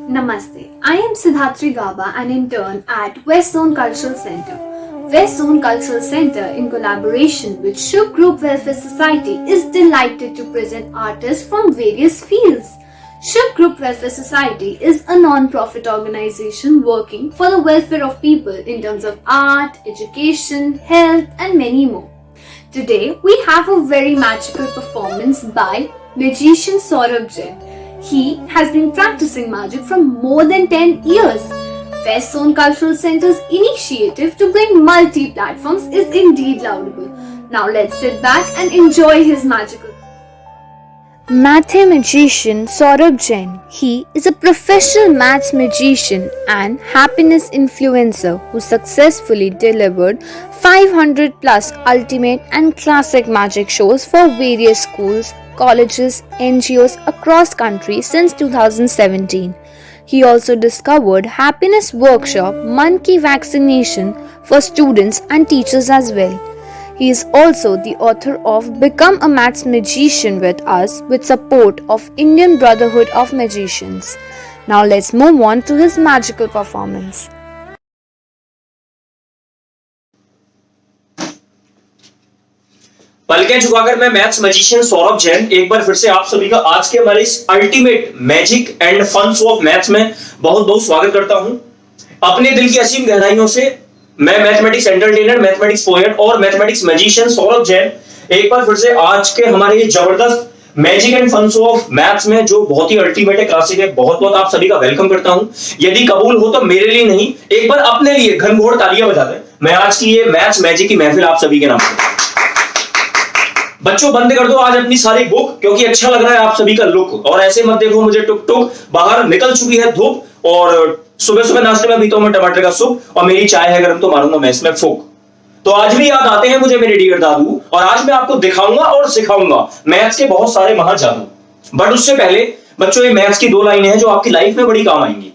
Namaste. I am Siddhartri Gaba, an intern at West Zone Cultural Center. West Zone Cultural Center, in collaboration with Shub Group Welfare Society, is delighted to present artists from various fields. Shub Group Welfare Society is a non-profit organization working for the welfare of people in terms of art, education, health, and many more. Today, we have a very magical performance by magician Saurabh Jain. He has been practicing magic for more than 10 years. West Zone Cultural Center's initiative to bring multi-platforms is indeed laudable. Now let's sit back and enjoy his magical. Mathemagician Saurabh Jain. He is a professional maths magician and happiness influencer who successfully delivered 500 plus ultimate and classic magic shows for various schools, colleges, NGOs across country since 2017. He also discovered happiness workshop Man Ki Vaccination for students and teachers as well. He is also the author of Become a Maths Magician with Us with support of Indian Brotherhood of Magicians. Now let's move on to his magical performance. पलकें झुकाकर मैं maths magician Saurabh Jain एक बार फिर से आप सभी का आज के हमारे इस ultimate magic and fun show of maths में बहुत बहुत स्वागत करता हूं। अपने दिल की असीम गहराइयों से मैं मैथमेटिक्स एंटरटेनर, मैथमेटिक्स पोएट और मैथमेटिक्स मैजिशियन सौरभ जैन एक बार फिर से आज के हमारे ये जबरदस्त magic and fun show of maths में जो बहुत ही अल्टीमेट है, क्लासिक है, बहुत बहुत आप सभी का वेलकम करता हूं। यदि कबूल हो तो मेरे लिए नहीं, एक बार अपने लिए घनघोर तालियां बजा दें। मैं आज की ये मैथ्स मैजिक की महफिल आप सभी के नाम से। बच्चों बंद कर दो आज अपनी सारी बुक, क्योंकि अच्छा लग रहा है आप सभी का लुक। और ऐसे मत देखो मुझे टुक टुक, बाहर निकल चुकी है धूप और सुबह सुबह नाश्ते में पीता हूं मैं टमाटर का सूप और मेरी चाय है गर्म तो मारूंगा मैं इसमें फूक। तो आज भी याद आते हैं मुझे मेरे डियर दादू, और आज मैं आपको दिखाऊंगा और सिखाऊंगा मैथ्स के बहुत सारे महाजादू। बट उससे पहले बच्चों ये मैथ्स की दो लाइनें हैं जो आपकी लाइफ में बड़ी काम आएंगी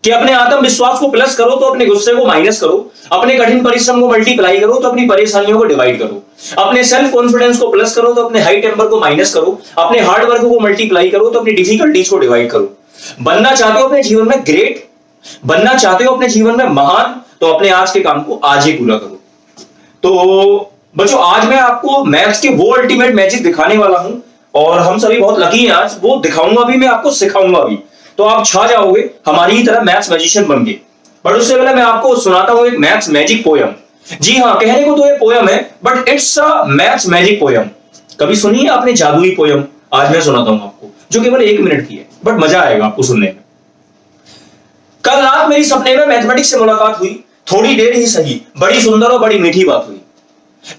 कि अपने आत्मविश्वास को प्लस करो तो अपने गुस्से को माइनस करो, अपने कठिन परिश्रम को मल्टीप्लाई करो तो अपनी परेशानियों को डिवाइड करो, अपने सेल्फ कॉन्फिडेंस को प्लस करो तो अपने हाई टेम्पर को माइनस करो, अपने हार्ड वर्क को मल्टीप्लाई करो तो अपनी डिफिकल्टीज को डिवाइड करो। बनना चाहते हो अपने जीवन में ग्रेट, बनना चाहते हो अपने जीवन में महान, तो अपने आज के काम को आज ही पूरा करो। तो बच्चों आज मैं आपको मैथ्स के वो अल्टीमेट मैजिक दिखाने वाला हूं और हम सभी बहुत लकी हैं आज, वो दिखाऊंगा भी मैं आपको, सिखाऊंगा भी, तो आप छा जाओगे हमारी ही तरह मैथ्स मैजिशियन बन के। बट उससे पहले मैं आपको सुनाता हूं एक मैथ्स मैजिक पोयम। जी हाँ, कहने को तो ये पोयम है but it's a maths magic poem. कभी सुनी है आपने जादुई पोयम? आज मैं सुनाता हूं आपको, जो केवल 1 मिनट की है, बट मजा आएगा आपको सुनने में। कल रात मेरी सपने में मैथमेटिक्स से मुलाकात हुई, थोड़ी देर ही सही, बड़ी सुंदर और बड़ी मीठी बात हुई।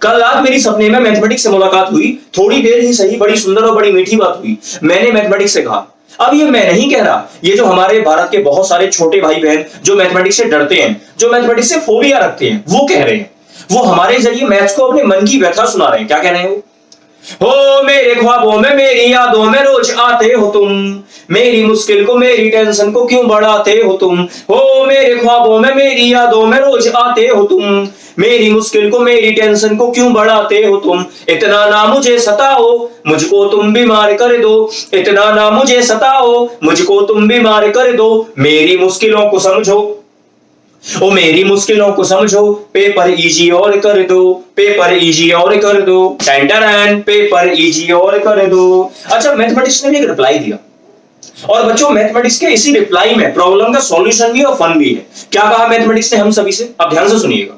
कल रात मेरी सपने में मैथमेटिक्स से मुलाकात हुई, थोड़ी देर ही सही, बड़ी सुंदर और बड़ी मीठी बात हुई। मैंने मैथमेटिक्स से कहा, अब ये मैं नहीं कह रहा, ये जो हमारे भारत के बहुत सारे छोटे भाई बहन जो मैथमेटिक्स से डरते हैं, जो मैथमेटिक्स से फोबिया रखते हैं, वो कह रहे हैं। वो हमारे जरिए मैथ्स को अपने मन की व्यथा सुना रहे हैं। क्या कह रहे हैं हो मेरे ख्वाबों में, मेरी यादों में रोज आते हो तुम, मेरी मुश्किल को, मेरी टेंशन को क्यों बढ़ाते हो तुम। हो मेरे ख्वाबों में, मेरी यादों में रोज आते हो तुम, मेरी मुश्किल को, मेरी टेंशन को क्यों बढ़ाते हो तुम। इतना ना मुझे सताओ, मुझको तुम बीमार कर दो, इतना ना मुझे सताओ, मुझको तुम बीमार कर दो, मेरी मुश्किलों को समझो, ओ मेरी मुश्किलों को समझो, पेपर इजी और कर दो, पेपर इजी और कर दो, टेंटरन पेपर इजी और कर दो। अच्छा, मैथमेटिक्स ने भी एक रिप्लाई दिया, और बच्चों मैथमेटिक्स के इसी रिप्लाई में प्रॉब्लम का सॉल्यूशन भी और फन भी है। क्या कहा मैथमेटिक्स ने हम सभी से? अब ध्यान से सुनिएगा,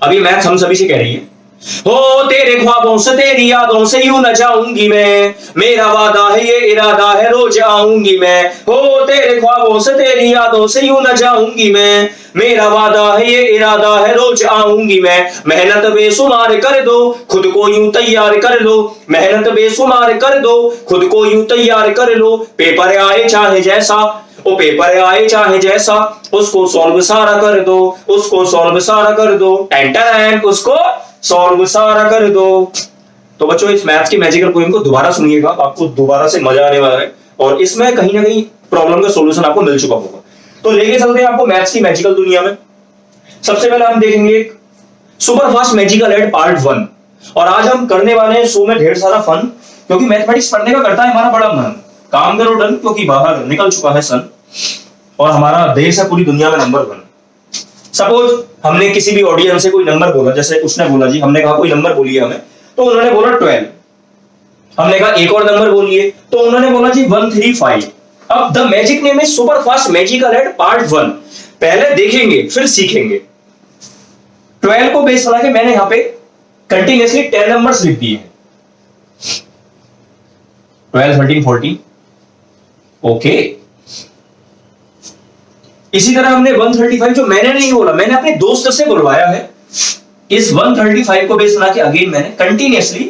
अभी मैथ्स हम सभी से कह रही है, हो तेरे ख्वाबों से, तेरी यादों से यूं न जाऊंगी मैं, मेरा वादा है ये इरादा है रोज आऊंगी मैं। हो तेरे ख्वाबों से, तेरी यादों से यूं न जाऊंगी मैं, मेरा वादा है ये इरादा है रोज आऊंगी मैं। मेहनत बेशुमार कर दो, खुद को यूं तैयार कर लो, मेहनत बेशुमार कर दो, खुद को यूं तैयार कर लो, पेपर आए चाहे जैसा, ओ पेपर आए चाहे जैसा, उसको सॉल्व सारा कर दो, उसको सॉल्व सारा कर दो, टेंटन उसको सॉल्व सारा कर दो। तो बच्चों इस मैथ्स की मैजिकल पोएम को दोबारा सुनिएगा, आपको दोबारा से मजा आने वाला है, और इसमें कहीं ना कहीं प्रॉब्लम का सॉल्यूशन आपको मिल चुका होगा। तो लेके चलते हैं आपको मैथ्स की मैजिकल दुनिया में। सबसे पहले हम देखेंगे एक super fast magical add part 1। और आज हम करने वाले हैं शो में ढेर सारा फन, क्योंकि मैथमेटिक्स पढ़ने का करता है हमारा बड़ा मन। काम करो डन, क्योंकि बाहर निकल चुका है सन और हमारा देश है पूरी दुनिया में नंबर 1। सपोज हमने किसी भी ऑडियंस से कोई नंबर बोला, जैसे उसने बोला जी, हमने कहा कोई नंबर बोलिए हमें, तो उन्होंने बोला 12। हमने कहा एक और नंबर बोलिए, तो उन्होंने बोला जी 135। अब the magic name is super fast magical add part 1। पहले देखेंगे फिर सीखेंगे। 12 को बेस बना के मैंने यहां पे कंटिन्यूअसली 10 नंबर्स लिख दिए हैं। 12, 13, 14। ओके, इसी तरह हमने 135 जो मैंने नहीं बोला, मैंने अपने दोस्त से बुलवाया है। इस 135 को बेस बना के अगेन मैंने कंटिन्यूअसली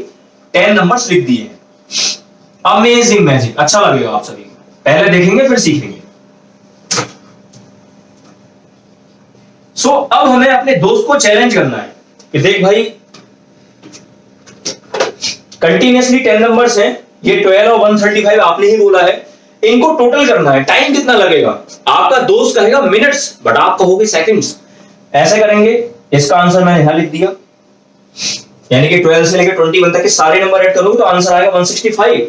10 नंबर्स लिख दिए हैं। अमेजिंग मैजिक, अच्छा लगेगा आप सभी को। पहले देखेंगे फिर सीखेंगे। अब हमें अपने दोस्त को चैलेंज करना है कि देख भाई, कंटिन्यूअसली 10 नंबर्स हैं, ये 12 और 135 आपने ही बोला है, इनको टोटल करना है। टाइम कितना लगेगा? आपका दोस्त कहेगा मिनट्स, बट आप कहोगे सेकंड्स। ऐसे करेंगे, इसका आंसर मैंने यहां लिख दिया, यानी कि 12 से लेकर 21 तक के सारे नंबर ऐड करोगे तो आंसर आएगा 165,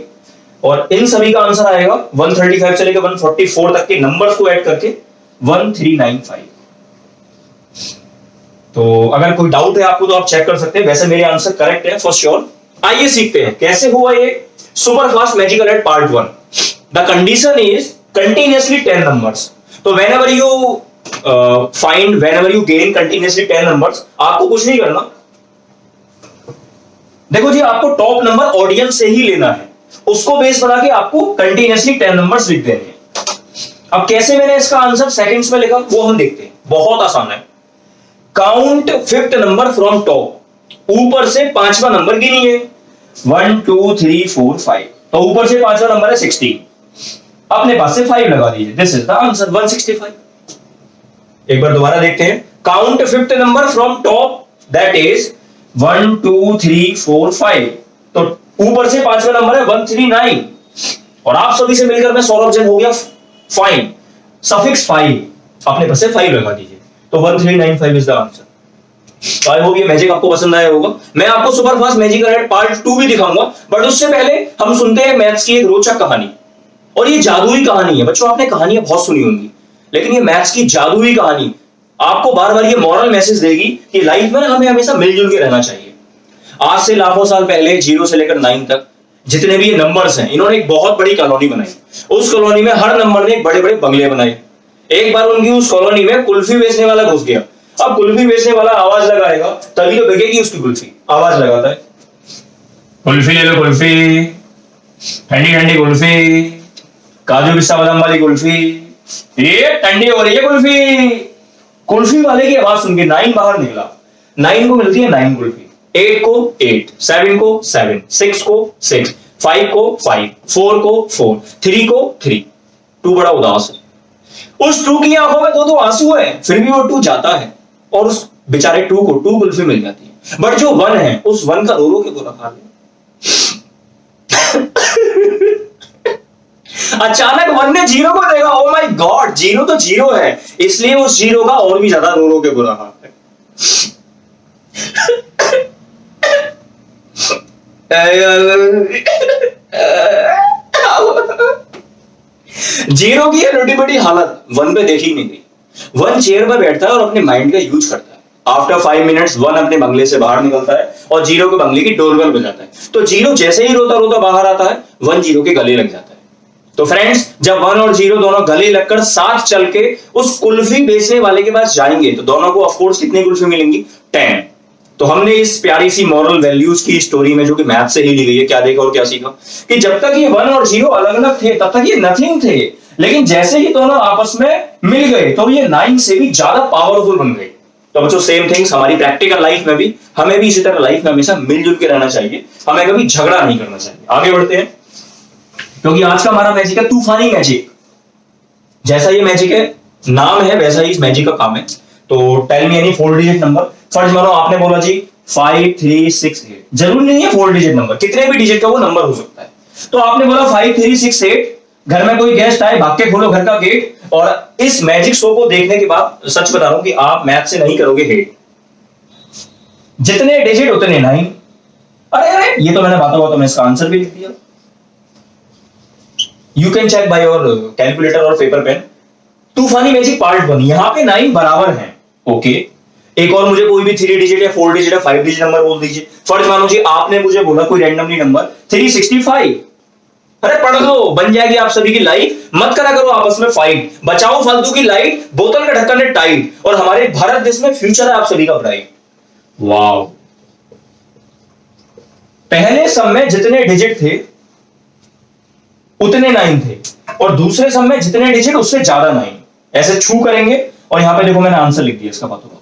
और इन सभी का आंसर आएगा 135 से लेकर 144 तक के नंबर्स को ऐड करके 1395। तो अगर कोई डाउट है आपको तो आप चेक कर सकते हैं, वैसे मेरे आंसर करेक्ट है फॉर श्योर। आइए सीखते हैं कैसे हुआ ये super fast magical add part 1। The condition is continuously 10 numbers. तो whenever you gain continuously 10 numbers, आपको कुछ नहीं करना। देखो जी, आपको टॉप नंबर ऑडियंस से ही लेना है, उसको बेस बना के आपको कंटिन्यूअसली 10 नंबर्स लिख देने हैं। अब कैसे मैंने इसका आंसर सेकंड्स में लिखा वो हम देखते हैं। बहुत आसान है। Count 5th number from top. ऊपर से 5वां नंबर गिनिए। 1 2 3 4 5। तो ऊपर से 5वां नंबर है 16, अपने पास से 5 लगा दीजिए। This is the answer 165। एक बार दोबारा देखते हैं। Count 5th number from top, that is 1 2 3 4 5। तो ऊपर से 5वां नंबर है 139, और आप सभी से मिलकर मैं सौरभ जैन हो गया फाइन। सफिक्स 5, अपने पास से 5 लगा दीजिए, तो 1395 इज द आंसर। तो आई होप ये मैजिक आपको पसंद आया होगा। मैं आपको super fast magical add part 2 भी दिखाऊंगा, बट उससे पहले हम सुनते हैं मैथ्स की एक रोचक कहानी। और ये जादुई कहानी है। बच्चों, आपने कहानियां बहुत सुनी होंगी, लेकिन ये मैथ्स की जादुई कहानी आपको बार बार ये मॉरल मैसेज देगी कि लाइफ में हमें हमेशा मिलजुल के रहना चाहिए। आज से लाखों साल पहले 0 से लेकर 9 तक जितने भी ये नंबर्स हैं, इन्होंने एक बहुत बड़ी कॉलोनी बनाई। उस कॉलोनी में हर नंबर ने बड़े बड़े बंगले बनाए। एक बार उनकी उस कॉलोनी में कुल्फी बेचने वाला घुस गया। अब कुल्फी बेचने वाला आवाज लगाएगा तभी तो बिकेगी उसकी कुल्फी। आवाज लगाता है, कुल्फी ले लो कुल्फी, ठंडी ठंडी कुल्फी, काजू पिस्ता बादाम वाली कुल्फी, ये ठंडी हो रही है कुल्फी। कुल्फी वाले की आवाज सुन के 9 बाहर निकला। 9 को मिलती है 9 कुल्फी, 8 को 8, 7 को 7, 6 को 6, 5 को 5, 4 को 4, 3 को 3। 2 बड़ा उदास है। उस 2 की आंखों में दो आंसू है, फिर भी वो 2 जाता है और उस बेचारे 2 को 2 कुल्फी मिल जाती है। बट जो 1 है, उस 1 का रो रो के बुरा हाल है। अचानक 1 ने 0 को देखा। ओ माय गॉड, 0 तो 0 है, इसलिए उस 0 का और भी ज्यादा रो रो के बुरा हाल है। 0 की रोटी बड़ी हालत 1 पे देखी नहीं गई। 1 चेयर पर बैठता है और अपने माइंड का यूज करता है। आफ्टर 5 मिनट्स 1 अपने बंगले से बाहर निकलता है और 0 के बंगले की डोरबेल बजाता है। तो 0 जैसे ही रोता रोता बाहर आता है, 1 0 के गले लग जाता है। तो फ्रेंड्स, जब 1 और 0 दोनों गले लगकर साथ चल के उस कुल्फी बेचने वाले के पास जाएंगे, तो दोनों को ऑफ कोर्स कितनी कुल्फी मिलेंगी? 10। तो हमने इस प्यारी सी मॉरल वैल्यूज की स्टोरी में, जो कि मैथ से ही ली गई है, क्या देखा और क्या सीखा कि जब तक ये 1 और 0 अलग अलग थे तब तक ये नथिंग थे, लेकिन जैसे ही दोनों आपस में मिल गए तो ये 9 से भी ज्यादा पावरफुल बन गए। तो बच्चों, सेम थिंग्स हमारी प्रैक्टिकल लाइफ में भी, हमें भी इसी तरह लाइफ में हमेशा मिलजुल के रहना चाहिए। हमें कभी झगड़ा नहीं करना चाहिए। आगे बढ़ते हैं, क्योंकि आज का हमारा मैजिक है तूफानी मैजिक। जैसा ये मैजिक है, नाम है, वैसा ही इस मैजिक का काम है। तो tell me any 4 digit number. First मानो आपने बोला जी 5 3 6 8। जरूरी नहीं है 4 डिजिट नंबर, कितने भी डिजिट का वो नंबर हो सकता है। तो आपने बोला 5 3 6 8। घर में कोई गेस्ट आए, भाग के खोलो घर का गेट। और इस मैजिक शो को देखने के बाद सच बता रहा हूं कि आप मैथ से नहीं करोगे हेट। जितने डिजिट उतने 9। अरे अरे ये तो मैंने बातों बातों में इसका आंसर भी लिख दिया। You can check by your calculator और पेपर पेन। तूफानी मैजिक पार्ट 1, यहां पे 9 बराबर है। ओके, एक और मुझे कोई भी 3 डिजिट या 4 डिजिट या 5 डिजिट नंबर बोल दीजिए। फर्ज मानो जी आपने मुझे बोला कोई रैंडमली नंबर 365। अरे पढ़ लो, बन जाएगी आप सभी की लाइफ। मत करा करो आपस में फाइट, बचाओ फालतू की लाइट, बोतल का ढक्कन है टाइट, और हमारे भारत देश में फ्यूचर है आप सभी का ब्राइट। वाओ। पहले सम में जितने डिजिट थे उतने 9 थे, और दूसरे सम में जितने डिजिट उससे ज्यादा 9। ऐसे छू करेंगे और यहां पे देखो मैंने आंसर लिख दिया इसका बातों बातों।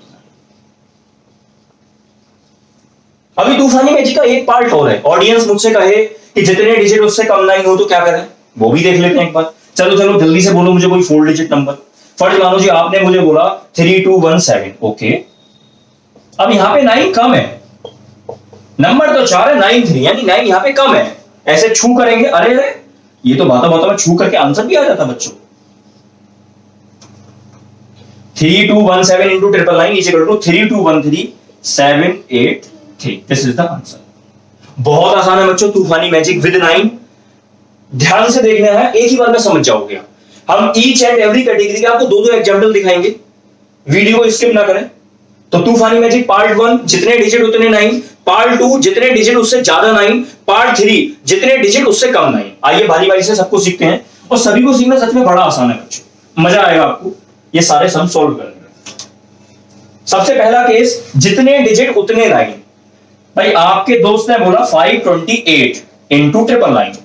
अभी तूफानी मैजिक का एक पार्ट और है। ऑडियंस मुझसे कहे कि जितने डिजिट उससे कम 9 हो तो क्या करें, वो भी देख लेते हैं एक बार। चलो चलो जल्दी से बोलो मुझे कोई 4 डिजिट नंबर। फर्ज मानो जी आपने मुझे बोला 3217। ओके, अब यहां पे 9 कम है, नंबर तो 4 है, 9 3, यानी 9 यहां पे कम है। ऐसे छू करेंगे, अरे अरे ये तो बातों बातों में छू करके आंसर भी आ जाता बच्चों। 3217 into 999 is equal to 3213783। This is the answer. बहुत आसान है बच्चों तूफानी मैजिक विद 9। ध्यान से देखना है, एक ही बार में समझ जाओगे। हम ईच एंड एवरी कैटेगरी के आपको 2-2 एग्जांपल दिखाएंगे, वीडियो को स्किप ना करें। तो तूफानी मैजिक पार्ट 1 जितने डिजिट उतने 9, पार्ट 2 जितने डिजिट उससे ज्यादा 9, पार्ट 3 जितने डिजिट उससे कम 9। आइए बारी बारी से सबको सीखते हैं, और सभी को सीखना सच में बड़ा आसान है बच्चों, मजा आएगा आपको ये सारे सम सॉल्व करने में। सबसे पहला केस, जितने डिजिट उतने 9। भाई आपके दोस्त ने बोला 528 into 999।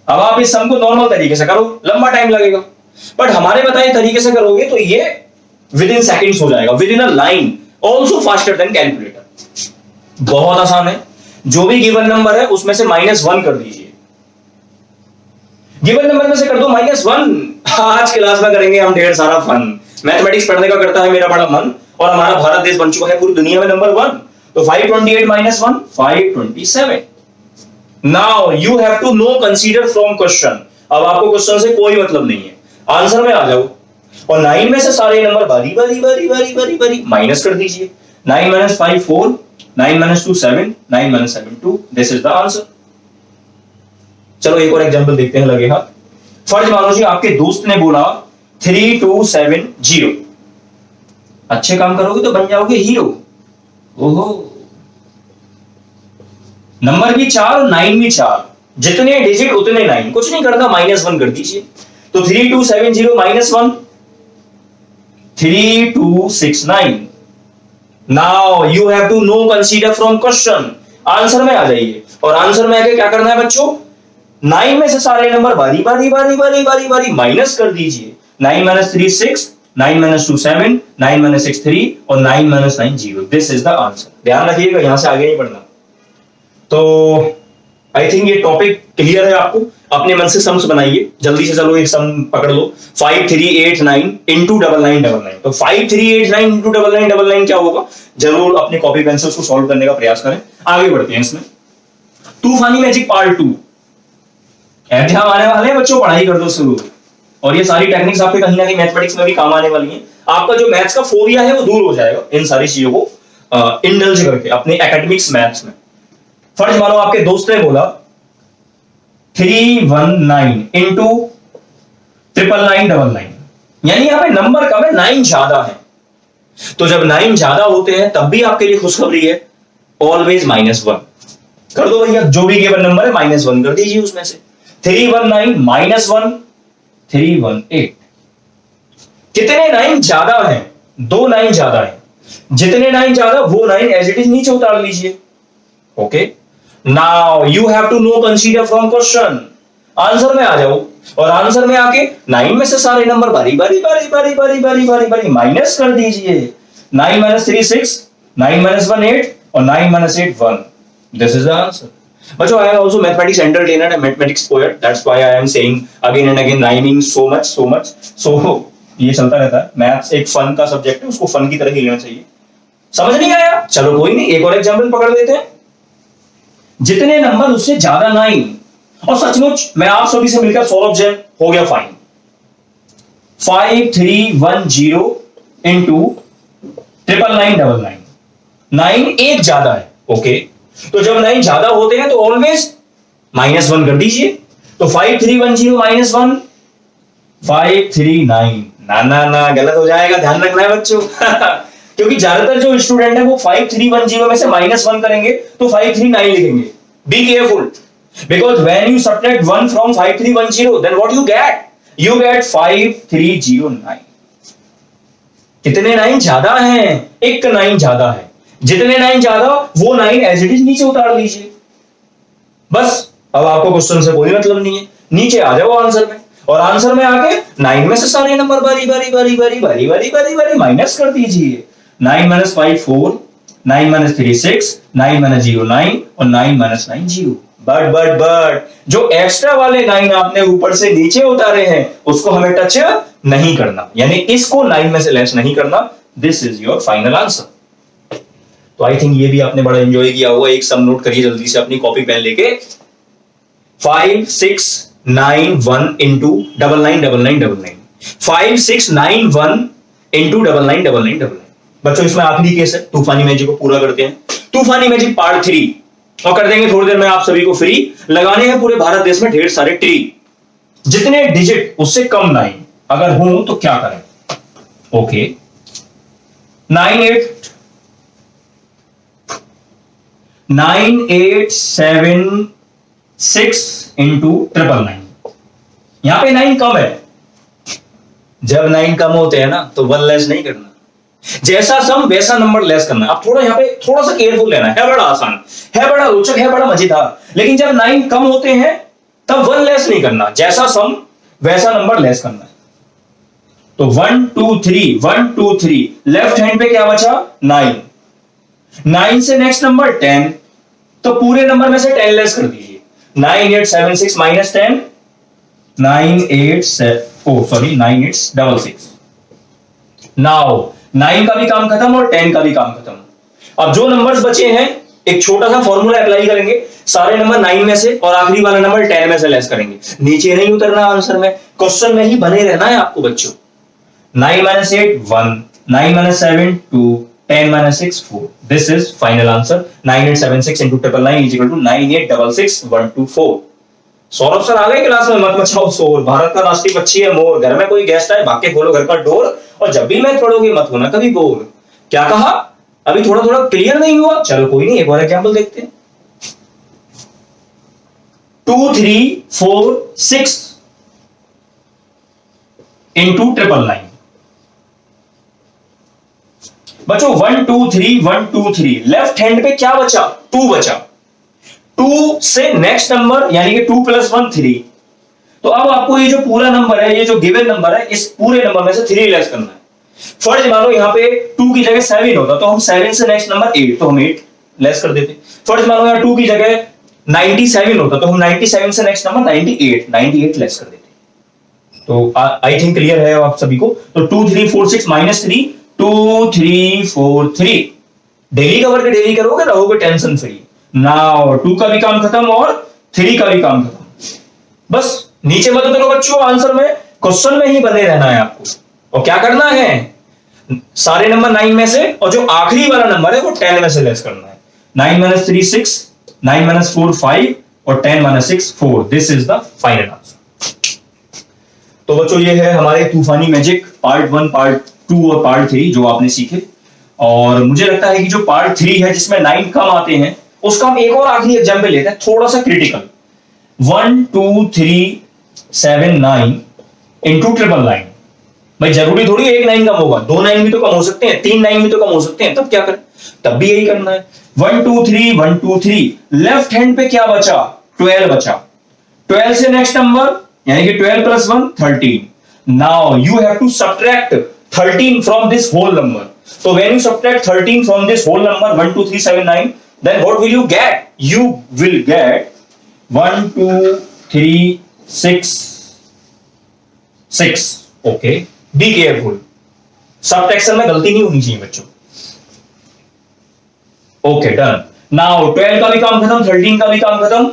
अब आप इस सम को नॉर्मल तरीके से करो, लंबा टाइम लगेगा, बट हमारे बताए तरीके से करोगे तो ये विद इन सेकेंड्स हो जाएगा, with in a line, also faster than calculator. बहुत आसान है। जो भी गिवन नंबर है उसमें से -1 कर दीजिए। गिवन नंबर में से कर दो -1। आज क्लास में करेंगे हम ढेर सारा फन। मैथमेटिक्स पढ़ने का करता है मेरा बड़ा मन, और हमारा भारत देश बन चुका है पूरी दुनिया में नंबर 1। तो 528 - 1 527। Now you have to no consider from question. अब आपको क्वेश्चन से कोई मतलब नहीं है, आंसर में आ जाओ, और 9 में से सारे नंबर बारी बारी बारी बारी बारी बारी माइनस कर दीजिए। 9 - 5 4, 9 - 2 7, 9 - 7 2। This is the answer. चलो एक और एग्जांपल देखते हैं लगे हाथ। फर्ज मानो जी आपके दोस्त ने बोला 3270। अच्छे काम करोगे तो बन जाओगे हीरो। ओहो, नंबर भी 4 और 9 भी 4, जितने डिजिट उतने 9। कुछ नहीं करना, -1 कर दीजिए। तो 3270 - 1 3269। Now you have to no consider from question. Answer में आ जाइए, और आंसर में आके क्या करना है बच्चों, 9 में से सारे नंबर बारी बारी बारी बारी बारी बारी माइनस कर दीजिए। 9 - 3 6, 9 - 2 7, 9 - 6 3, और 9 - 9 0। This is the answer. ध्यान रखिएगा, यहां से आगे नहीं बढ़ना। तो आई थिंक ये टॉपिक क्लियर है आपको। अपने मन से सम्स बनाइए जल्दी से। चलो एक सम पकड़ लो, 5389 into 9999। तो 5389 into 9999 क्या होगा, जरूर अपने कॉपी पेंसिल्स को सॉल्व करने का प्रयास करें। आगे बढ़ते हैं इसमें। तूफानी मैजिक पार्ट 2। एग्जाम आने वाले हैं बच्चों, पढ़ाई कर दो शुरू, और ये सारी टेक्निक्स आपके कहीं ना कहीं मैथमेटिक्स में भी काम आने वाली हैं। आपका जो मैथ्स का फोबिया है वो दूर हो जाएगा इन सारी चीजों को इंडल्ज करके अपने एकेडमिक्स मैथ्स में। फर्ज मानो आपके दोस्त ने बोला 319 into 99999, यानी यहां पे नंबर कम है, 9 ज्यादा है। तो जब 9 ज्यादा होते हैं तब भी आपके लिए खुशखबरी है, ऑलवेज -1 कर दो भैया। जो भी गिवन नंबर है -1 कर दीजिए उसमें से। 319 - 1 318। कितने 9 ज्यादा हैं, 2 9 ज्यादा है। जितने 9 ज्यादा वो 9 एज इट इज नीचे उतार लीजिए। Okay, now you have to no consider from question. Answer में आ जाओ, और आंसर में आके 9 में से सारे नंबर बारी बारी बारी बारी बारी बारी बारी बारी माइनस कर दीजिए। 9 - 3 6, 9 - 1 8, और 9 - 8 1। This is the answer. बच्चों, I am also mathematics entertainer and mathematics poet. That's why I am saying again and again rhyming so much. So ये चलता रहता है। मैथ्स एक फन का सब्जेक्ट है, उसको फन की तरह ही लेना चाहिए। समझ नहीं आया, चलो कोई नहीं, एक और एग्जांपल पकड़ लेते हैं। जितने नंबर उससे ज्यादा 9, और सचमुच मैं आप सभी से मिलकर सौरभ जैन हो गया फाइन। 5310 into 99999। 9 एक ज्यादा है। ओके, तो जब 9 ज्यादा होते हैं तो ऑलवेज -1 कर दीजिए। तो 5310 -1 539। ना ना ना, गलत हो जाएगा, ध्यान रखना है बच्चों। क्योंकि ज्यादातर जो स्टूडेंट है वो 5310 में से -1 करेंगे तो 539 लिखेंगे। Be careful, because when you subtract 1 from 5310 then what you get? You get 5309। कितने 9 ज्यादा हैं? एक 9 ज्यादा है। जितने 9 ज्यादा वो 9 एज इट इज नीचे उतार लीजिए। बस अब आपको क्वेश्चन से कोई मतलब नहीं है, नीचे आ जाओ आंसर में, और आंसर में आके 9 में से सारे नंबर बारी बारी बारी बारी बारी बारी बारी बारी माइनस कर दीजिए। 9 - 5 4, 9 - 3 6, 9 - 0 9 और 9 - 9 0। बट जो एक्स्ट्रा वाले 9 आपने ऊपर से नीचे उतारे हैं उसको हमें टच नहीं करना, यानी इसको 9 में से लेस नहीं करना। This is your final answer. तो आई थिंक ये भी आपने बड़ा एंजॉय किया होगा। एक सम नोट करिए जल्दी से अपनी कॉपी पेन लेके। 5 6 9 1 into 999999। 5 6 9 1 into 999999। बच्चों इसमें आखिरी केस है, तूफानी मैजिक को पूरा करते हैं। तूफानी मैजिक पार्ट 3 और कर देंगे थोड़ी देर में आप सभी को फ्री। लगाने हैं पूरे भारत देश में ढेर सारे ट्री। जितने डिजिट उससे कम 9 अगर हो तो क्या करें? Okay, 9876 into 999। यहां पे 9 कम है। जब 9 कम होते हैं ना तो 1 लेस नहीं करना, जैसा सम वैसा नंबर लेस करना। अब थोड़ा यहां पे थोड़ा सा केयरफुल लेना है बड़ा आसान है, बड़ा रोचक है, बड़ा मजेदार। लेकिन जब 9 कम होते हैं तब 1 लेस नहीं करना, जैसा सम वैसा नंबर लेस करना है। तो 1 2 3 1 2 3, लेफ्ट हैंड पे क्या बचा? 9। 9 से नेक्स्ट नंबर 10, तो पूरे नंबर में से 10 लेस कर दीजिए। 9876 - 10 9866। नाउ 9 का भी काम खत्म और 10 का भी काम खत्म। अब जो नंबर्स बचे हैं एक छोटा सा फॉर्मूला अप्लाई करेंगे, सारे नंबर 9 में से और आखिरी वाला नंबर 10 में से लेस करेंगे। नीचे नहीं उतरना आंसर में, क्वेश्चन में ही बने रहना है आपको बच्चों। 9 - 8 1, 9 - 7 2, 10 - 6 4। This is final answer. 9876 into 999 is equal to 9866124। Saurabh sir आ गए क्लास में, मत मचाओ शोर। भारत का राष्ट्रीय पक्षी है मोर। घर में कोई गेस्ट आए भाग के खोलो घर का डोर, और जब भी मैं पढ़ोगे मत होना कभी बोर। क्या कहा? अभी थोड़ा थोड़ा क्लियर नहीं हुआ? चलो कोई नहीं, एक और एग्जांपल देखते हैं। 2 3 4 6 into 999। बच्चों 1 2 3 1 2 3, लेफ्ट हैंड पे क्या बचा? 2 बचा। 2 से नेक्स्ट नंबर यानी कि 2 + 1 3। तो अब आपको ये जो पूरा नंबर है, ये जो गिवन नंबर है, इस पूरे नंबर में से 3 लेस करना है। फर्ज मानो यहां पे 2 की जगह 7 होता तो हम 7 से नेक्स्ट नंबर 8, तो हम 8 लेस कर देते। फर्ज मानो यहां 2 की जगह 97 होता तो हम 97 से नेक्स्ट नंबर 98 लेस कर देते। तो आई थिंक क्लियर है आप सभी को। तो 2 3 4 6 -3 2 3 4 3। डेली कवर के डेली करोगे, रहोगे टेंशन फ्री। नाउ 2 का भी काम खत्म और 3 का भी काम खत्म। बस नीचे मत उतरो बच्चों, आंसर में क्वेश्चन में ही बने रहना है आपको। और क्या करना है? सारे नंबर 9 में से और जो आखिरी वाला नंबर है वो 10 में से लेस करना है। 9 - 3 6, 9 - 4 5 और 10 - 6 4। This is the final answer. तो बच्चों ये है हमारे तूफानी मैजिक पार्ट 1, पार्ट 2 और पार्ट 3 जो आपने सीखे। और मुझे लगता है कि जो पार्ट 3 है जिसमें 9 कम आते हैं, उसका हम एक और आखिरी एग्जाम्पल लेते हैं, थोड़ा सा क्रिटिकल। 1 2 3 7 9 into 999। भाई जरूरी थोड़ी एक 9 कम होगा, 2 9 भी तो कम हो सकते हैं, 3 9 भी तो कम हो सकते हैं, तब क्या करें? तब भी यही करना है। 1 2 3 1 2 3, लेफ्ट हैंड पे क्या बचा? 12 बचा। 12 से नेक्स्ट नंबर यानी कि 12 + 1 13। Now you have to subtract 13 from this whole number. So when you subtract 13 from this whole number 1 2 3 7 9, then what will you get? You will get 1 2 3 6 6। Okay, be careful, subtraction में गलती नहीं होनी चाहिए बच्चों। Okay, done। Now 12 का भी काम खत्म, 13 का भी काम खत्म।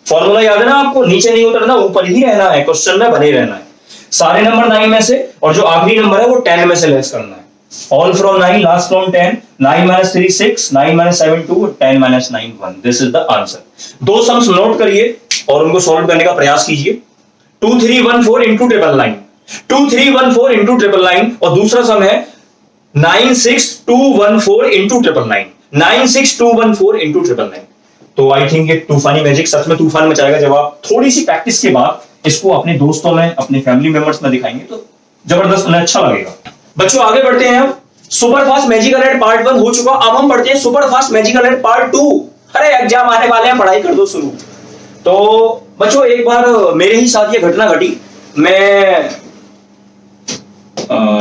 फॉर्मूला याद है ना आपको? नीचे नहीं उतरना, ऊपर ही रहना है, क्वेश्चन में बने रहना है। सारे नंबर 9 में से और जो आखिरी नंबर है वो 10 में से लेस करना है। All from 9, last from 10. 9 minus 3 6, 9 minus 7 2, 10 minus 9 1. This is the answer. दो सम्स नोट करिए और उनको सॉल्व करने का प्रयास कीजिए. 2314 into 999. 2314 into 999 और दूसरा सम है 96214 into 999. 96214 into 999. तो आई थिंक ये तूफानी मैजिक सच में तूफान मचाएगा जब आप थोड़ी सी प्रैक्टिस के बाद इसको अपने दोस्तों में, अपने फैमिली मेंबर्स में दिखाएंगे तो जबरदस्त, उन्हें अच्छा लगेगा. बच्चों आगे बढ़ते हैं. हम super fast magical add part 1 हो चुका. अब हम पढ़ते हैं super fast magical add part 2. अरे एग्जाम आने वाले हैं, पढ़ाई कर दो शुरू. तो बच्चों एक बार मेरे ही साथ ये घटना घटी. मैं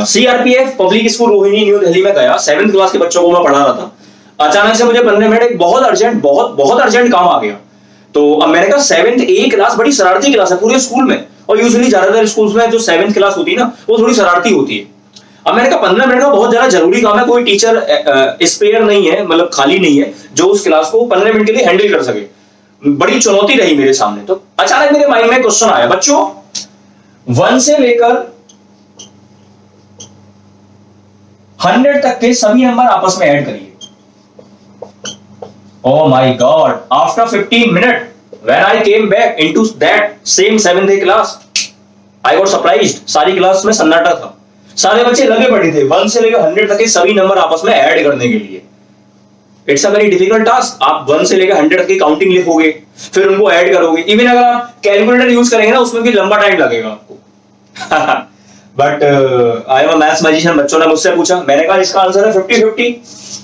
CRPF public school Rohini new Delhi में गया. 7th क्लास के बच्चों को मैं पढ़ा रहा था. अचानक से मुझे 15 मिनट एक बहुत अर्जेंट काम आ गया. तो अब मैंने कहा 7th A क्लास बड़ी शरारती क्लास है पूरे स्कूल में, और यूजुअली ज्यादातर स्कूल्स में जो 7th क्लास होती है ना वो थोड़ी शरारती होती है. अब मैंने कहा 15 मिनट का बहुत ज्यादा जरूरी काम है, कोई टीचर स्पेयर नहीं है, मतलब खाली नहीं है जो उस क्लास को 15 मिनट के लिए हैंडल कर सके. बड़ी चुनौती रही मेरे सामने. तो अचानक मेरे माइंड में क्वेश्चन आया, बच्चों 1 से लेकर 100 तक के सभी नंबर आपस में ऐड करिए. Oh my God! After 15 minutes, when I came back into that same 7th A class, I got surprised. सारी क्लास में सन्नाटा था. सारे बच्चे लगे पड़े थे 1 से लेकर 100 तक के सभी नंबर आपस में ऐड करने के लिए. It's a very difficult task. आप 1 से लेकर 100 तक की काउंटिंग लिखोगे, फिर उनको ऐड करोगे. इवन अगर आप कैलकुलेटर यूज करेंगे ना उसमें भी लंबा टाइम लगेगा आपको. But I am a maths magician. बच्चों ने मुझसे पूछा, मैंने कहा इसका आंसर है 50-50.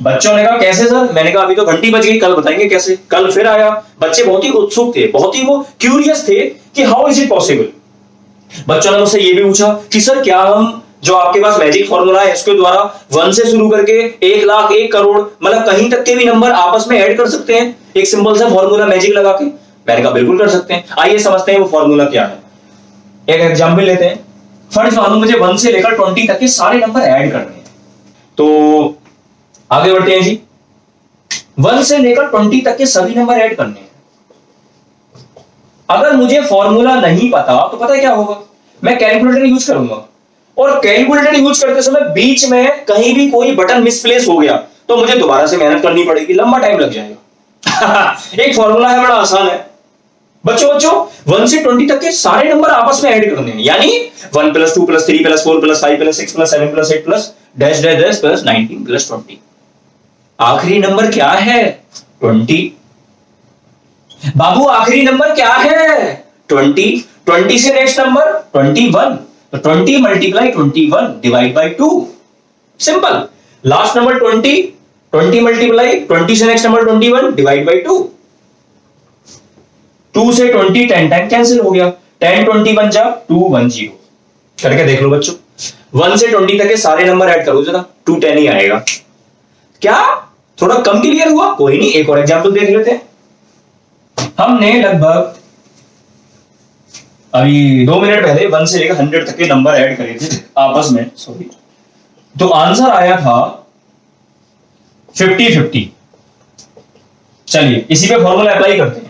बच्चों ने कहा कैसे सर? मैंने कहा अभी तो घंटी बज गई, कल बताएंगे कैसे. कल फिर आया. बच्चे बहुत ही उत्सुक थे, बहुत ही वो क्यूरियस थे कि हाउ इज इट पॉसिबल. बच्चों ने मुझसे ये भी पूछा कि सर क्या हम जो आपके पास मैजिक फॉर्मूला है इसके द्वारा 1 से शुरू करके 1 लाख 1 करोड़ मतलब कहीं तक के भी नंबर आपस में ऐड कर सकते हैं एक सिंपल सा फॉर्मूला मैजिक लगा के? मैंने कहा बिल्कुल कर सकते हैं. आइए समझते हैं वो फॉर्मूला क्या है. एक एग्जांपल लेते हैं. फर्स्ट मानो मुझे 1 से लेकर 20 तक के सारे नंबर ऐड करने हैं. तो आगे बढ़ते हैं जी. 1 से लेकर 20 तक के सभी नंबर ऐड करने हैं. अगर मुझे फॉर्मूला नहीं पता तो पता है क्या होगा? मैं कैलकुलेटर यूज करूंगा, और कैलकुलेटर यूज करते समय बीच में कहीं भी कोई बटन मिसप्लेस हो गया तो मुझे दोबारा से मेहनत करनी पड़ेगी, लंबा टाइम लग जाएगा. एक फॉर्मूला है, बड़ा आसान है. बच्चों 1 से 20 तक के सारे नंबर आपस में ऐड करने हैं. यानी 1 + 2 + 3 + 4 + 5 + 6 + 7 + 8 + डैश डैश डैश + 19 + 20. आखिरी नंबर क्या है? 20. बाबू आखिरी नंबर क्या है? 20. 20 से नेक्स्ट नंबर 21. तो 20 × 21 / 2. सिंपल. Last number 20. 20 × 20 से नेक्स्ट नंबर 21 / 2. 2 से 20 10 टाइम कैंसिल हो गया. 10 20 बन जा 210. करके देख लो बच्चों. 1 से 20 तक के सारे नंबर ऐड करो जरा, 210 ही आएगा. क्या थोड़ा कम क्लियर हुआ? कोई नहीं, एक और एग्जांपल देख लेते हैं. हमने लगभग अभी 2 मिनट पहले 1 से लेकर 100 तक के नंबर ऐड करे थे आपस में. सॉरी. तो आंसर आया था 50-50. चलिए इसी पे फॉर्मूला अप्लाई करते हैं.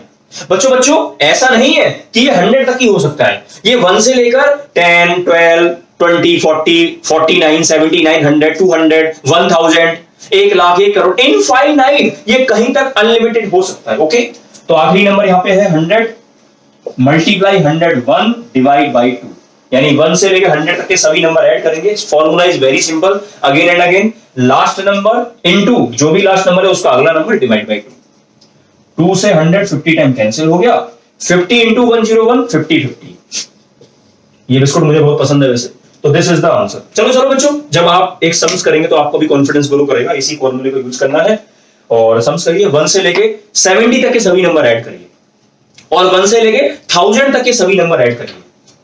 बच्चों ऐसा नहीं है कि ये 100 तक ही हो सकता है. ये 1 से लेकर 10 12 20 40 49 79 100 200 1000 1 लाख 1 करोड़ इनफाइनाइट, ये कहीं तक अनलिमिटेड हो सकता है. ओके. तो आखिरी नंबर यहां पे है 100 मल्टीप्लाई 101 डिवाइड बाई 2. यानी 1 से लेकर 100 तक के सभी नंबर ऐड करेंगे. Formula is very simple. Again and again last number into जो भी लास्ट नंबर है उसका अगला नंबर डिवाइड बाई 2. 2 से 100 50 टाइम कैंसिल हो गया. 50 × 101 50-50. ये बिस्कुट मुझे बहुत पसंद है वैसे. तो दिस इज द आंसर. चलो बच्चों, जब आप एक सम्स करेंगे तो आपको भी कॉन्फिडेंस ग्रो करेगा. इसी फॉर्मूले को यूज करना है और सम्स करिए. 1 से लेके 70 तक के सभी नंबर ऐड करिए और 1 से लेके 1000 तक के सभी नंबर ऐड करिए.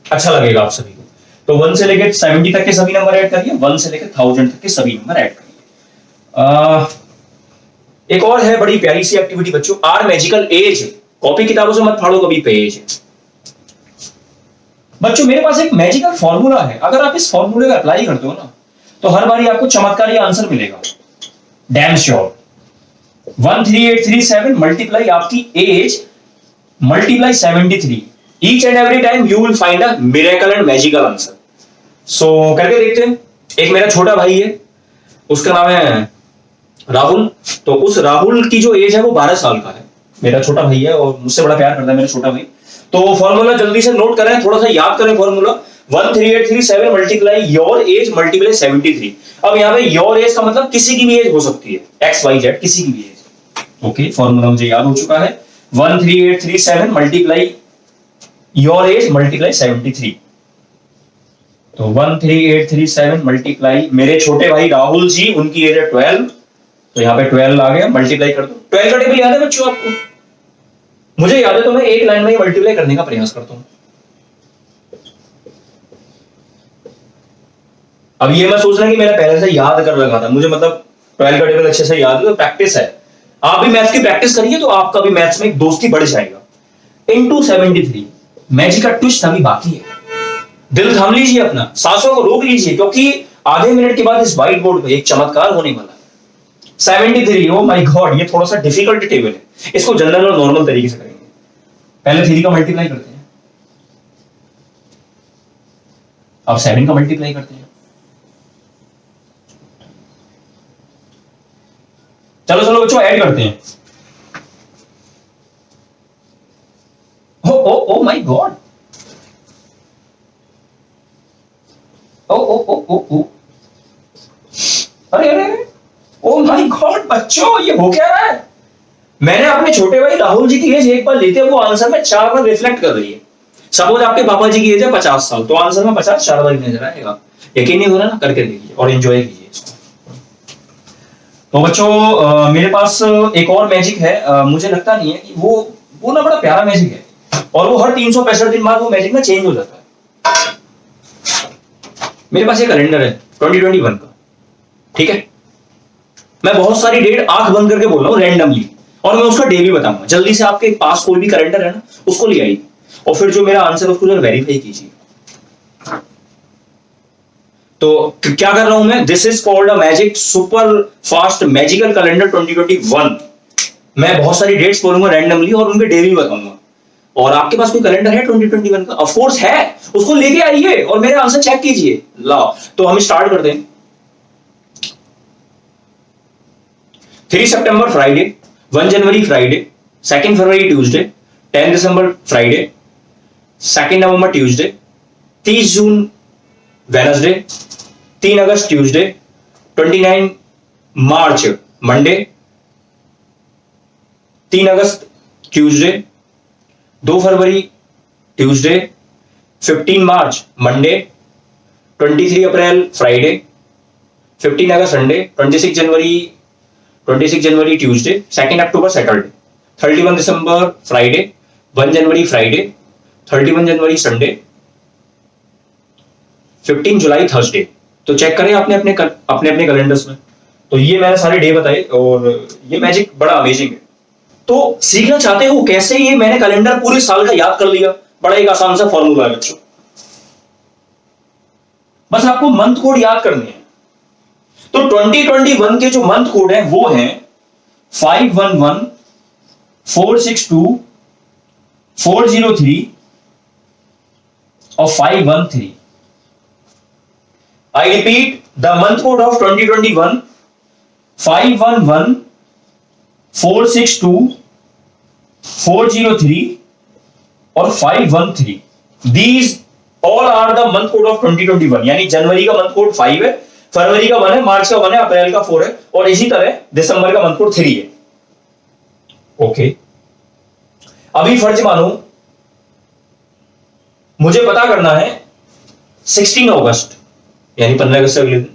अच्छा लगेगा आप सभी को. तो 1 से लेके 70 तक के सभी नंबर ऐड करिए, 1 से लेके 1000 तक के सभी नंबर ऐड करिए. एक और है बड़ी प्यारी सी एक्टिविटी बच्चों, आर मैजिकल एज. कॉपी किताबों से मत फाड़ो कभी पेज. बच्चों मेरे पास एक मैजिकल फॉर्मूला है. अगर आप इस फॉर्मूले को अप्लाई करते हो ना तो हर बार आपको चमत्कारी आंसर मिलेगा. Damn sure. 13837 मल्टीप्लाई आपकी age multiply 73. Each and every time you will find a miracle and magical answer. So करके देखते हैं. एक मेरा छोटा भाई है, उसका नाम है राहुल। तो उस राहुल की जो एज है वो 12 साल का है। मेरा छोटा भाई है और मुझसे बड़ा प्यार करता है मेरा छोटा भाई। तो फॉर्मूला जल्दी से नोट करें, थोड़ा सा याद करें formula. 13837 multiply your age multiply 73। अब यहाँ पे योर एज का मतलब किसी की भी एज हो सकती है, एक्स वाई जेड किसी की भी एज। ओके, फॉर्मूला मुझे याद हो चुका है। 13837 मल्टीप्लाई योर एज मल्टीप्लाई 73। तो 13837 मल्टीप्लाई मेरे छोटे भाई राहुल जी, उनकी एज है 12, तो यहाँ पे 12 आ गया, मल्टीप्लाई कर दो। 12 का टेबल याद है बच्चों आपको? मुझे याद है, तो मैं एक लाइन में मल्टीप्लाई करने का प्रयास करता हूं। अब ये मैं सोच रहा कि मैंने पहले से याद कर रखा था, मुझे मतलब 12 का टेबल अच्छे से याद है, तो प्रैक्टिस है। आप भी मैथ्स की प्रैक्टिस करिए तो आपका भी मैथ्स में एक दोस्ती बढ़ जाएगा। इनटू 73, मैजिक का ट्विस्ट अभी बाकी है। दिल थाम लीजिए अपना, सांसों को रोक लीजिए, क्योंकि आधे मिनट के बाद इस व्हाइट बोर्ड पे एक चमत्कार होने वाला है। 73, ओ माय गॉड, ये थोड़ा सा डिफिकल्ट टेबल है। इसको जनरल और नॉर्मल तरीके से करेंगे। पहले 3 का मल्टीप्लाई करते हैं, अब 7 का मल्टीप्लाई करते हैं। चलो चलो बच्चों, ऐड करते हैं। ओ माय गॉड, ओ अरे अरे, ओ माय गॉड बच्चों, ये हो क्या रहा है? मैंने अपने छोटे भाई राहुल जी की एज एक बार लेते हुए वो आंसर में 4 बार रिफ्लेक्ट कर रही है। सपोज आपके पापा जी की एज है 50 साल, तो आंसर में 50 4 बार नजर आएगा। यकीन नहीं हो रहा ना? करके देखिए और एंजॉय कीजिए इसको। तो बच्चों मेरे पास एक और मैजिक है, मुझे लगता नहीं है कि वो ना बड़ा प्यारा मैजिक है, और वो हर 365 दिन बाद वो मैजिक ना चेंज हो जाता है। मेरे पास एक कैलेंडर है 2021 का, ठीक है? मैं बहुत सारी डेट आंख बंद करके बोल रहा हूँ रैंडमली, और मैं उसका डे भी बताऊंगा। जल्दी से आपके पास कोई भी कैलेंडर है ना, उसको ले आइए और फिर जो मेरा आंसर है उसको जरा वेरीफाई कीजिए। तो क्या कर रहा हूं मैं? This is called a magic super fast magical calendar 2021। मैं बहुत सारी डेट्स बोलूंगा रैंडमली और उनके डे भी बताऊंगा। और आपके पास कोई कैलेंडर है 2021 का? ऑफ कोर्स है, उसको लेके आइए और मेरे आंसर चेक कीजिए। लाओ, तो हम स्टार्ट करते हैं। 3 सितंबर फ्राइडे, 1 जनवरी फ्राइडे, 2 फरवरी ट्यूसडे, 10 दिसंबर फ्राइडे, 2 नवंबर ट्यूसडे, 30 जून वेडनेसडे, 3 अगस्त ट्यूसडे, 29 मार्च मंडे, 3 अगस्त ट्यूसडे, 2 फरवरी ट्यूसडे, 15 मार्च मंडे, 23 अप्रैल फ्राइडे, 15 अगस्त संडे, 26 जनवरी ट्यूसडे, 2 अक्टूबर सैटरडे, 31 दिसंबर फ्राइडे, 1 जनवरी फ्राइडे, 31 जनवरी संडे, 15 जुलाई थर्सडे। तो चेक करें अपने अपने कैलेंडर्स में। तो ये मैंने सारे डे बताए और ये मैजिक बड़ा अमेजिंग है। तो सीखना चाहते हो कैसे ये मैंने कैलेंडर पूरे साल का याद कर लिया? बड़ा एक आसान सा फॉर्मूला है बच्चों, बस आपको मंथ कोड याद करने हैं। तो 2021 के जो मंथ कोड है वो है 511, 462, 403 और 513। I repeat the month code of 2021: 511, 462, 403 और 513। These all are the month code of 2021। यानी जनवरी का मंथ कोड 5 है, फरवरी का 1 है, मार्च का 1 है, अप्रैल का 4 है और इसी तरह दिसंबर का मंथ कोड 3 है। ओके, अभी फर्ज मानो मुझे पता करना है 16 अगस्त यानी 15 अगस्त से अगले दिन।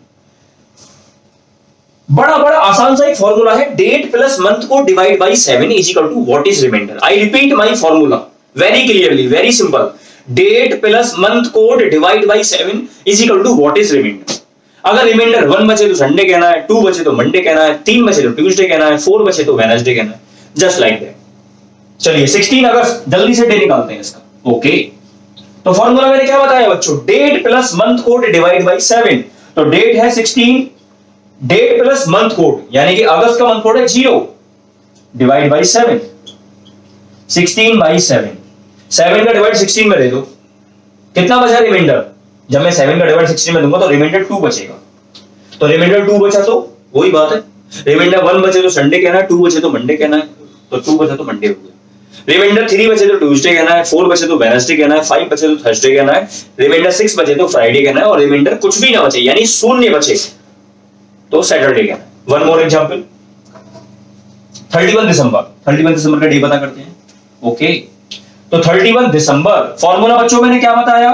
बड़ा आसान सा एक फॉर्मूला है, डेट प्लस मंथ को divide by 7 is equal to what is reminder. I repeat my formula very clearly, very simple. Date plus month code divide by 7 is equal to what is reminder. अगर reminder 1 बचे तो Sunday कहना है, 2 बचे तो Monday कहना है, 3 बचे तो ट्यूसडे कहना है, 4 बचे तो वेडनेसडे कहना है, जस्ट लाइक दैट। चलिए 16 अगस्त, जल्दी से डे निकालते हैं इसका। ओके, तो फॉर्मूला मैंने क्या बताया बच्चों? Date plus month code divide by 7। तो डेट है 16, डेट प्लस मंथ कोड यानी कि अगस्त का मंथ कोड है 0 डिवाइड बाई 7, 16 बाई 7। 7 का डिवाइड 16 में दे दो, कितना बचा रिमाइंडर? जब मैं 7 का डिवाइड 16 में दूंगा तो रिमाइंडर 2 बचेगा। तो रिमाइंडर 2 बचा तो वही बात है, रिमाइंडर 1 बचे तो संडे कहना है, 2 बचे तो मंडे कहना है, तो 2 बचे तो मंडे हो गया। रिमाइंडर 3 बचे तो ट्यूसडे कहना है, 4 बचे तो वेडनेसडे कहना है, 5 बचे तो थर्सडे कहना है, रिमाइंडर 6 बचे तो फ्राइडे कहना है, और रिमाइंडर कुछ भी ना बचे यानी शून्य बचे तो सैटरडे कहना है। वन मोर एग्जांपल, 31 दिसंबर का डे पता करते हैं। ओके, तो 31 दिसंबर फॉर्मूला बच्चों मैंने क्या बताया,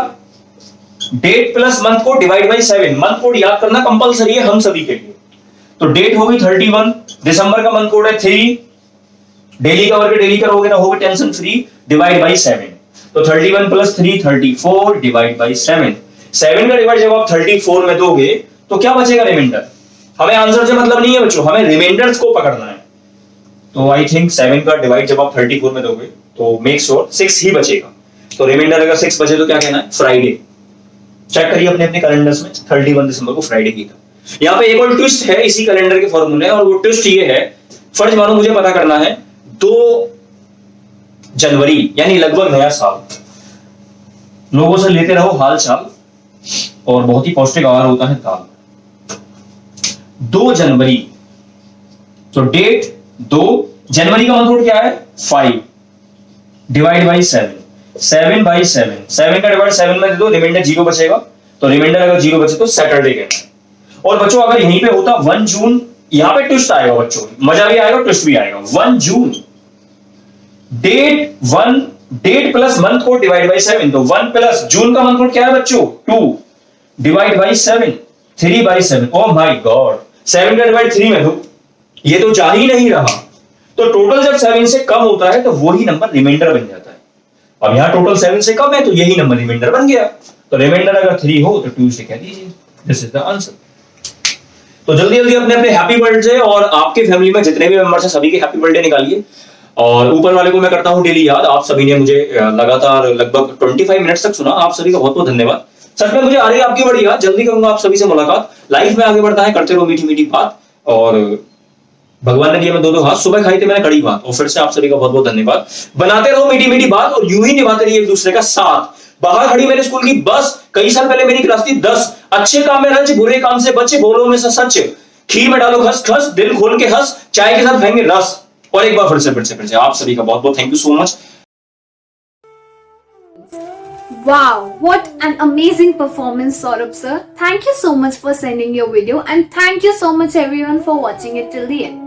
डेट प्लस मंथ को डिवाइड बाई 7। मंथ कोड याद करना कंपलसरी है हम सभी के लिए। तो डेट होगी 31, दिसंबर का मंथ कोड है 3, डेली का वर्ग डेली करोगे ना होगा टेंशन फ्री, डिवाइड बाई 7। तो 31 प्लस 3 34 डिवाइड बाई 7। 7 का डिवाइड जब आप 34 में दोगे तो क्या बचेगा रिमाइंडर। हमें आंसर से मतलब नहीं है बच्चों, हमें रिमाइंडर्स को पकड़ना है। तो आई थिंक 7 का डिवाइड जब आप 34 में दोगे तो मेक श्योर 6 ही बचेगा। तो रिमाइंडर अगर 6 बचे तो क्या कहना है, फ्राइडे। चेक करिए अपने अपने कैलेंडर्स में, 31 दिसंबर को फ्राइडे की था। यहाँ पे एक और ट्विस्ट है इसी कैलेंडर के फॉर्मूले, और वो ट्विस्ट ये है, फर्ज मानो मुझे पता करना है 2 जनवरी यानी लगभग नया साल, लोगों से लेते रहो हाल चाल, और बहुत ही पौष्टिक आहार होता है दाल। 2 जनवरी, तो डेट 2, जनवरी का मंथ कोड क्या है 5, डिवाइड बाई 7। 7 बाई 7, 7 का डिवाइड 7 में दे दो, रिमाइंडर 0 बचेगा। तो रिमाइंडर अगर 0 बचे तो सैटरडे कहना है। और बच्चों अगर यहीं पे होता 1 जून, यहां पे ट्विस्ट आएगा बच्चों, मजा भी आएगा ट्विस्ट भी आएगा। 1 जून, date plus month code divide by 7। तो 1 प्लस जून का मंथ कोड क्या है बच्चों 2, divide by 7, 3 by 7। Oh my God, 7 का डिवाइड 3 में दो, ये तो जा ही नहीं रहा। तो टोटल जब 7 से कम होता है तो वही नंबर रिमाइंडर बन जाता है। अब यहां टोटल 7 से कम है तो यही नंबर रिमाइंडर बन गया। तो रिमाइंडर अगर 3 हो तो 2 से कह दीजिए, दिस इज द आंसर। तो जल्दी जल्दी अपने अपने हैप्पी बर्थडे और आपके फैमिली में जितने भी मेंबर्स हैं सभी के हैप्पी बर्थडे निकालिए। और ऊपर वाले को मैं करता हूं डेली याद, आप सभी ने मुझे लगातार लगभग 25 मिनट्स तक सुना, आप सभी का बहुत बहुत धन्यवाद। सच में मुझे आ रही है आपकी बड़ी याद, जल्दी करूंगा आप सभी से मुलाकात। लाइफ में आगे बढ़ता है, करते रहो मीठी मीठी बात, और भगवान ने दिए मैं 2 हाथ, सुबह खाई थी मैंने कड़ी भात। और फिर से आप सभी का बहुत बहुत धन्यवाद। बनाते रहो मीठी मीठी बात और यूं ही निभाते रहिए एक दूसरे का साथ। बाहर खड़ी मेरे स्कूल की बस, कई साल पहले मेरी क्लास थी 10। अच्छे काम में रच, बुरे काम से बचे, बोलो में से सच, खीर में डालो खस खस, दिल खोल के हंस, चाय के साथ खाएंगे रस। और एक बार फिर से आप सभी का बहुत बहुत thank you so much. Wow, what an amazing performance, Saurabh sir. Thank you so much for sending your video, and thank you so much everyone for watching it till the end.